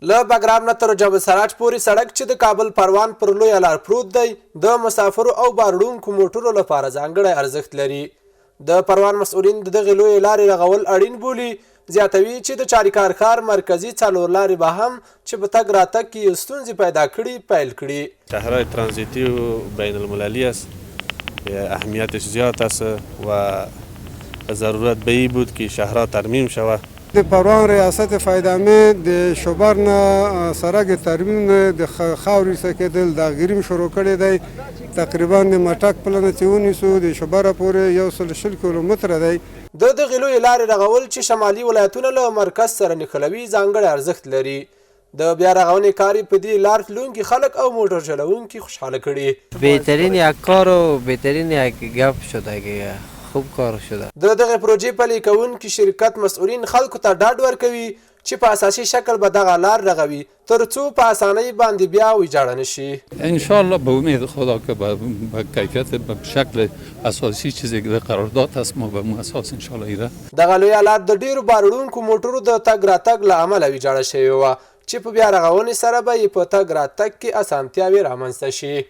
له بګرام نه تر جبل سراج پورې سړک چې د کابل پروان پر لویه لار پروت دی د مسافرو او بار وړونکو موټرو لپاره ځانګړی ارزښت لري. د پروان مسؤلین د دغې لویې لارې رغول اړین بولي. زیاتوي چې د چاریکار ښار مرکزي څلور لارې به هم چې په تګ راتګ کې ستونزې پیدا کړي پیل کړي. شهرهای ترانزیتی و بین المللی است، اهمیتش زیاد است و ضرورت به این بود که شهرها ترمیم شود. د پروان ریاست فایدامه د شوبر نه سرک ترمیم د خاورې سکېدل د غریم شروع کړی دی. تقریبا د مټک پلنه چې ونیسو د شوبره پورې 120 کیلومتره دی. د دغې لویې لارې رغول چې شمالي ولایتونه له مرکز سره نښلوي ځانګړی ارزښت لري. د بیا رغونې کار په دې لار تلونکي خلک او موټر چلوونکي خوشحاله کړي. بهترین یک کار و بهترین یک گپ شده که خوب کار شده. د دغه پروژې پلي کوونکي شرکت مسؤلین خلکو ته ډاډ ورکوي چې په اساسي شکل به دغه لار رغوي تر څو په اسانۍ باندې بیا ویجاړه نشي. انشاءالله به امید خدا که به کیفیت به شکل اساسی چیزی که قرارداد هست ما به اون اساس انشاءالله ایره. دغه لویه لار د ډیرو بار وړونکو موټرو د تګ راتګ له امله ویجاړه شوې وه چې په بیا رغونې سره به یې په تګ راتګ کې اسانتیاوې رامنځته شي.